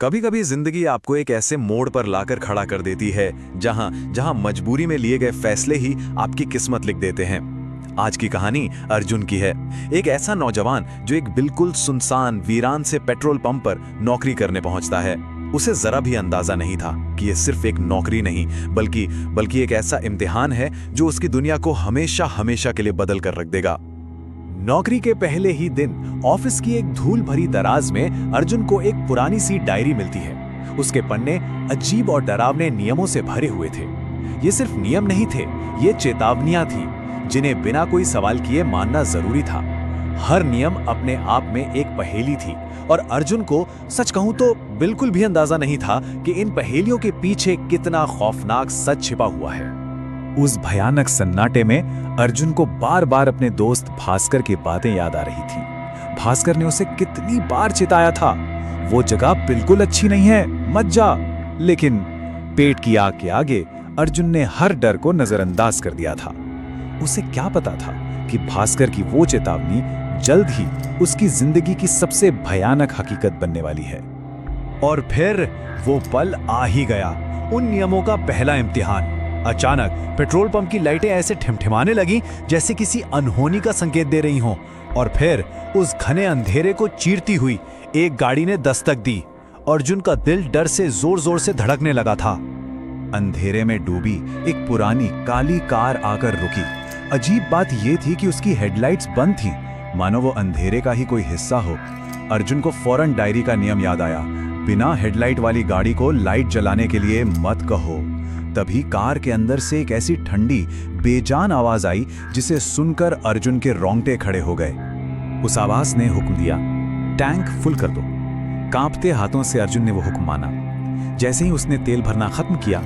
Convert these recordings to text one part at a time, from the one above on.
कभी कभी जिंदगी आपको एक ऐसे मोड़ पर लाकर खड़ा कर देती है जहां जहां मजबूरी में लिए गए फैसले ही आपकी किस्मत लिख देते हैं। आज की कहानी अर्जुन की है। एक ऐसा नौजवान जो एक बिल्कुल सुनसान वीरान से पेट्रोल पंप पर नौकरी करने पहुंचता है। उसे जरा भी अंदाजा नहीं था कि यह सिर्फ एक नौकरी नहीं बल्कि एक ऐसा इम्तिहान है जो उसकी दुनिया को हमेशा हमेशा के लिए बदल कर रख देगा। नौकरी के पहले ही दिन ऑफिस की एक धूल भरी दराज में अर्जुन को एक पुरानी सी डायरी मिलती है। उसके पन्ने अजीब और डरावने नियमों से भरे हुए थे। ये सिर्फ नियम नहीं थे, ये चेतावनियां थी जिन्हें बिना कोई सवाल किए मानना जरूरी था। हर नियम अपने आप में एक पहेली थी और अर्जुन को सच कहूं तो बिल्कुल भी अंदाजा नहीं था कि इन पहेलियों के पीछे कितना खौफनाक सच छिपा हुआ है। उस भयानक सन्नाटे में अर्जुन को बार बार अपने दोस्त भास्कर की बातें याद आ रही थी। भास्कर ने उसे कितनी बार चिताया था, वो जगह बिल्कुल अच्छी नहीं है, मत जा। लेकिन पेट की आग के आगे अर्जुन ने हर डर को नजरअंदाज कर दिया था। उसे क्या पता था कि भास्कर की वो चेतावनी जल्द ही उसकी जिंदगी की सबसे भयानक हकीकत बनने वाली है। और फिर वो पल आ ही गया, उन नियमों का पहला इम्तिहान। अचानक पेट्रोल पंप की लाइटें ऐसे ठिमठिमाने लगीं जैसे किसी अनहोनी का संकेत दे रही हों। और फिर उस घने अंधेरे को चीरती हुई एक गाड़ी ने दस्तक दी। अर्जुन का दिल डर से जोर जोर से धड़कने लगा था। अंधेरे में डूबी एक पुरानी काली कार आकर रुकी। अजीब बात यह थी कि उसकी हेडलाइट्स बंद थीं, मानो वो अंधेरे का ही कोई हिस्सा हो। अर्जुन को फौरन डायरी का नियम याद आया, बिना हेडलाइट वाली गाड़ी को लाइट जलाने के लिए मत कहो। तभी कार के अंदर से एक ऐसी ठंडी बेजान आवाज आई जिसे सुनकर अर्जुन के रोंगटे खड़े हो गए। उस आवाज ने हुक्म दिया, टैंक फुल कर दो। कांपते हाथों से अर्जुन ने वो हुक्म माना। जैसे ही उसने तेल भरना खत्म किया,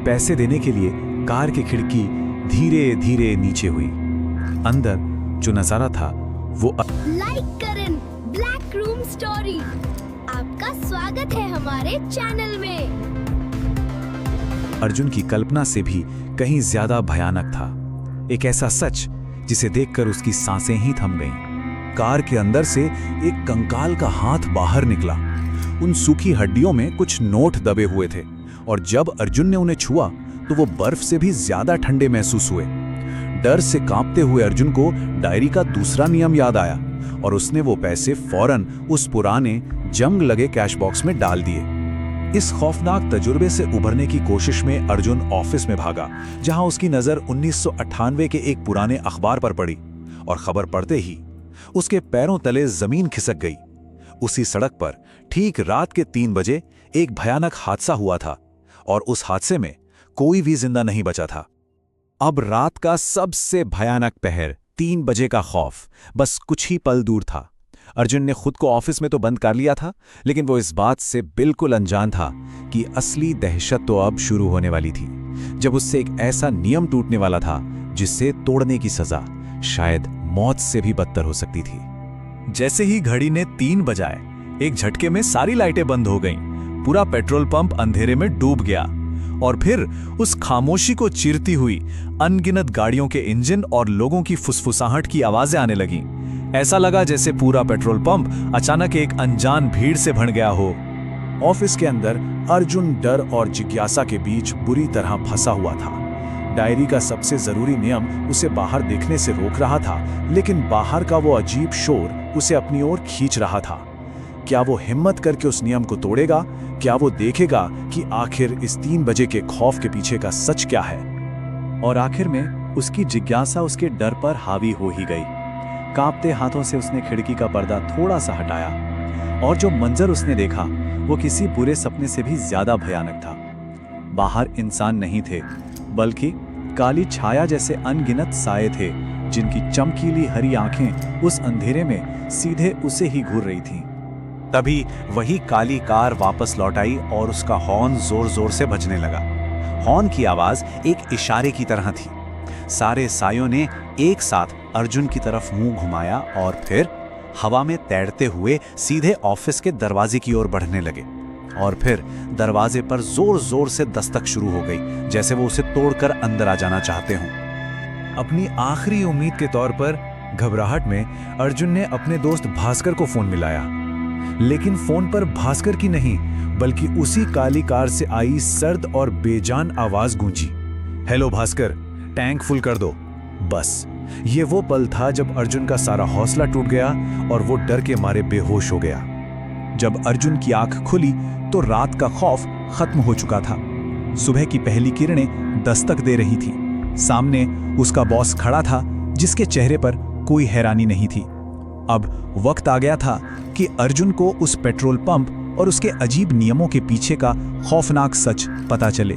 पैसे देने के लिए कार की खिड़की धीरे धीरे नीचे हुई। अंदर जो नजारा था वो लाइक करें ब्लैक रूम स्टोरी। आपका स्वागत है हमारे चैनल में। अर्जुन की कल्पना से भी कहीं ज्यादा भयानक था। एक ऐसा सच जिसे देखकर उसकी सांसें ही थम गईं। कार के अंदर से एक कंकाल का हाथ बाहर निकला। उन सूखी हड्डियों में कुछ नोट दबे हुए थे और जब अर्जुन ने उन्हें छुआ तो वो बर्फ से भी ज्यादा ठंडे महसूस हुए। डर से कांपते हुए अर्जुन को डायरी का दूसरा नियम याद आया और उसने वो पैसे फौरन उस पुराने जंग लगे कैश बॉक्स में डाल दिए। इस खौफनाक तजुर्बे से उभरने की कोशिश में अर्जुन ऑफिस में भागा, जहां उसकी नजर 1998 के एक पुराने अखबार पर पड़ी और खबर पढ़ते ही उसके पैरों तले जमीन खिसक गई। उसी सड़क पर ठीक रात के 3 बजे एक भयानक हादसा हुआ था और उस हादसे में कोई भी जिंदा नहीं बचा था। अब रात का सबसे भयानक पहर, 3 बजे का खौफ बस कुछ ही पल दूर था। अर्जुन ने खुद को ऑफिस में तो बंद कर लिया था, लेकिन वो इस बात से बिल्कुल अनजान था कि असली दहशत तो अब शुरू होने वाली थी, जब उससे एक ऐसा नियम टूटने वाला था जिससे तोड़ने की सजा शायद मौत से भी बदतर हो सकती थी। जैसे ही घड़ी ने 3 बजाए, एक झटके में सारी लाइटें बंद हो गईं। पूरा पेट्रोल पंप अंधेरे में डूब गया और फिर उस खामोशी को चीरती हुई अनगिनत गाड़ियों के इंजन और लोगों की फुसफुसाहट की आवाजें आने लगीं। ऐसा लगा जैसे पूरा पेट्रोल पंप अचानक एक अनजान भीड़ से भर गया हो। ऑफिस के अंदर अर्जुन डर और जिज्ञासा के बीच बुरी तरह फंसा हुआ था। डायरी का सबसे जरूरी नियम उसे बाहर देखने से रोक रहा था, लेकिन बाहर का वो अजीब शोर उसे अपनी ओर खींच रहा था। क्या वो हिम्मत करके उस नियम को तोड़ेगा? क्या वो देखेगा कि आखिर इस 3 बजे के खौफ के पीछे का सच क्या है? और आखिर में उसकी जिज्ञासा उसके डर पर हावी हो ही गई। कांपते हाथों से उसने खिड़की का पर्दा थोड़ा सा हटाया और जो मंजर उसने देखा वो किसी बुरे सपने से भी ज्यादा भयानक था। बाहर इंसान नहीं थे, बल्कि काली छाया जैसे अनगिनत साए थे, जिनकी चमकीली हरी आंखें उस अंधेरे में सीधे उसे ही घूर रही थीं। तभी वही काली कार वापस लौट आई और उसका हॉर्न जोर जोर से बजने लगा। हॉर्न की आवाज एक इशारे की तरह थी। सारे सायों ने एक साथ अर्जुन की तरफ मुंह घुमाया और फिर हवा में तैरते हुए सीधे ऑफिस के दरवाजे की ओर बढ़ने लगे। और फिर दरवाजे पर जोर जोर से दस्तक शुरू हो गई, जैसे वो उसे तोड़कर अंदर आ जाना चाहते हों। अपनी आखिरी उम्मीद के तौर पर घबराहट में अर्जुन ने अपने दोस्त भास्कर को फोन मिलाया। लेकिन फोन पर भास्कर की नहीं बल्कि उसी काली कार से आई सर्द और बेजान आवाज गूंजी, हेलो भास्कर, टैंक फुल कर दो। बस ये वो पल था जब अर्जुन का सारा हौसला टूट गया और वो डर के मारे बेहोश हो गया। जब अर्जुन की आंख खुली तो रात का खौफ खत्म हो चुका था। सुबह की पहली किरणें दस्तक दे रही थी। सामने उसका बॉस खड़ा था, जिसके चेहरे पर कोई हैरानी नहीं थी। अब वक्त आ गया था कि अर्जुन को उस पेट्रोल पंप और उसके अजीब नियमों के पीछे का खौफनाक सच पता चले।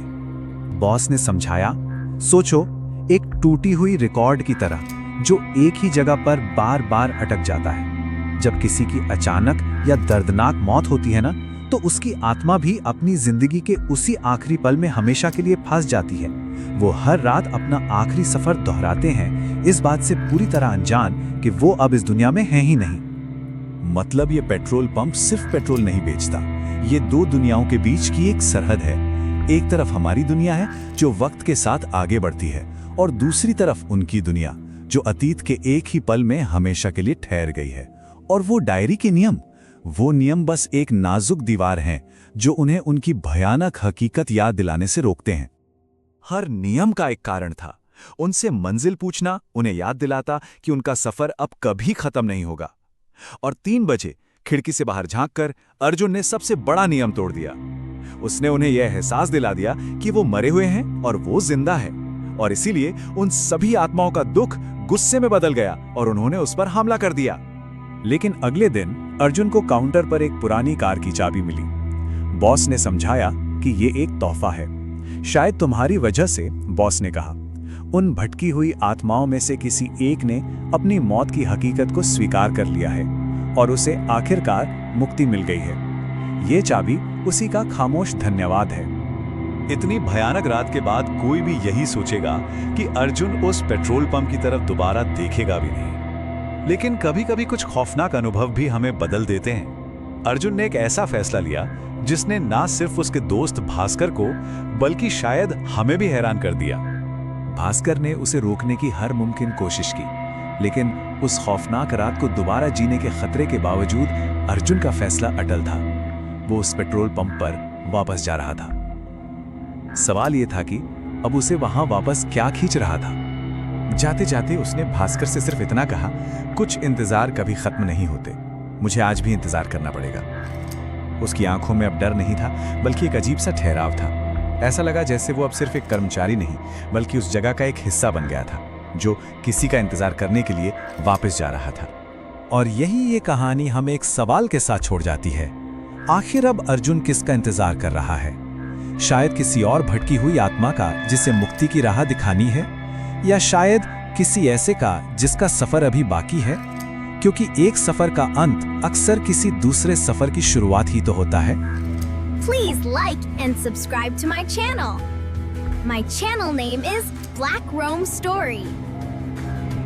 बॉस ने समझाया, सोचो एक टूटी हुई रिकॉर्ड की तरह जो एक ही जगह पर बार बार अटक जाता है। जब किसी की अचानक या दर्दनाक मौत होती है ना, तो उसकी आत्मा भी अपनी जिंदगी के उसी आखिरी पल में हमेशा के लिए फंस जाती है। वो हर रात अपना आखिरी सफर दोहराते हैं, इस बात से पूरी तरह अनजान कि वो अब इस दुनिया में है ही नहीं। मतलब ये पेट्रोल पंप सिर्फ पेट्रोल नहीं बेचता, ये दो दुनियाओं के बीच की एक सरहद है। एक तरफ हमारी दुनिया है जो वक्त के साथ आगे बढ़ती है, और दूसरी तरफ उनकी दुनिया जो अतीत के एक ही पल में हमेशा के लिए ठहर गई है। और वो डायरी के नियम, वो नियम बस एक नाजुक दीवार हैं जो उन्हें उनकी भयानक हकीकत याद दिलाने से रोकते हैं। हर नियम का एक कारण था। उनसे मंजिल पूछना उन्हें याद दिलाता कि उनका सफर अब कभी खत्म नहीं होगा। और 3 बजे खिड़की से बाहर झांककर अर्जुन ने सबसे बड़ा नियम तोड़ दिया। उसने उन्हें यह एहसास दिला दिया कि वो मरे हुए हैं और वो जिंदा है, और इसीलिए उन सभी आत्माओं का दुख गुस्से में बदल गया और उन्होंने उस पर हमला कर दिया। लेकिन अगले दिन अर्जुन को काउंटर पर एक पुरानी कार की चाबी मिली। बॉस ने समझाया कि ये एक तोहफा है, शायद तुम्हारी वजह से, बॉस ने कहा। उन भटकी हुई आत्माओं में से किसी एक ने अपनी मौत की हकीकत को स्वीकार कर लिया है और उसे आखिरकार मुक्ति मिल गई है। ये चाबी उसी का खामोश धन्यवाद है। इतनी भयानक रात के बाद कोई भी यही सोचेगा कि अर्जुन उस पेट्रोल पंप की तरफ दोबारा देखेगा भी नहीं। लेकिन कभी-कभी कुछ खौफनाक अनुभव भी हमें बदल देते हैं। अर्जुन ने एक ऐसा फैसला लिया जिसने ना सिर्फ उसके दोस्त भास्कर को बल्कि शायद हमें भी हैरान कर दिया। भास्कर ने उसे रोकने की हर मुमकिन कोशिश की, लेकिन उस खौफनाक रात को दोबारा जीने के खतरे के बावजूद अर्जुन का फैसला अटल था। वो उस पेट्रोल पंप पर वापस जा रहा था। सवाल ये था कि अब उसे वहां वापस क्या खींच रहा था। जाते जाते उसने भास्कर से सिर्फ इतना कहा, कुछ इंतजार कभी खत्म नहीं होते, मुझे आज भी इंतजार करना पड़ेगा। उसकी आंखों में अब डर नहीं था, बल्कि एक अजीब सा ठहराव था। ऐसा लगा जैसे वो अब सिर्फ एक कर्मचारी नहीं बल्कि उस जगह का एक हिस्सा बन गया था, जो किसी का इंतजार करने के लिए वापस जा रहा था। और यही ये कहानी हमें एक सवाल के साथ छोड़ जाती है, आखिर अब अर्जुन किसका इंतजार कर रहा है? शायद किसी और भटकी हुई आत्मा का जिसे मुक्ति की राह दिखानी है, या शायद किसी ऐसे का जिसका सफर अभी बाकी है, क्योंकि एक सफर का अंत अक्सर किसी दूसरे सफर की शुरुआत ही तो होता है। Please like and subscribe to my channel. My channel name is Black Rome Story.